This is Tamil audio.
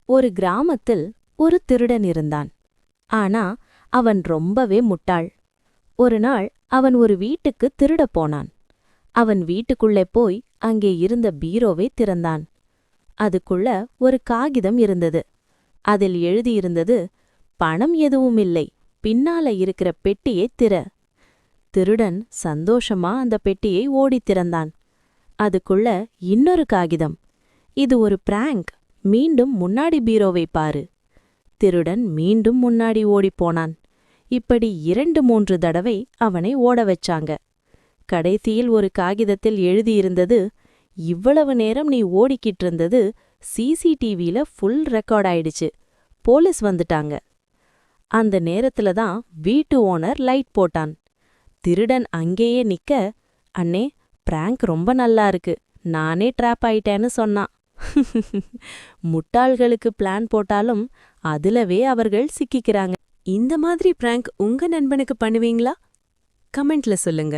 ஒரு கிராமத்தில் ஒரு திருடன் இருந்தான். ஆனா அவன் ரொம்பவே முட்டாள். ஒரு நாள் அவன் ஒரு வீட்டுக்கு திருடப் போனான். அவன் வீட்டுக்குள்ளே போய் அங்கே இருந்த பீரோவை திறந்தான். அதுக்குள்ள ஒரு காகிதம் இருந்தது. அதில் எழுதியிருந்தது, பணம் எதுவும் இல்லை, பின்னால இருக்கிற பெட்டியை திற. திருடன் சந்தோஷமா அந்த பெட்டியை ஓடித் திறந்தான். அதுக்குள்ள இன்னொரு காகிதம், இது ஒரு பிராங்க், மீண்டும் முன்னாடி பீரோவை பாரு. திருடன் மீண்டும் முன்னாடி ஓடிப்போனான். இப்படி 2-3 தடவை அவனை ஓட வச்சாங்க. கடைசியில் ஒரு காகிதத்தில் எழுதியிருந்தது, இவ்வளவு நேரம் நீ ஓடிக்கிட்டு இருந்தது சிசிடிவில ஃபுல் ரெக்கார்ட் ஆயிடுச்சு, போலீஸ் வந்துட்டாங்க. அந்த நேரத்துல தான் வீட்டு ஓனர் லைட் போட்டான். திருடன் அங்கேயே நிக்க, அண்ணே, பிராங்க் ரொம்ப நல்லா இருக்கு, நானே ட்ராப் ஆயிட்டேன்னு சொன்னான். முட்டாள்களுக்கு பிளான் போட்டாலும் அதுலவே அவர்கள் சிக்கிக்கிறாங்க. இந்த மாதிரி பிராங்க் உங்க நண்பனுக்கு பண்ணுவீங்களா? கமெண்ட்ல சொல்லுங்க.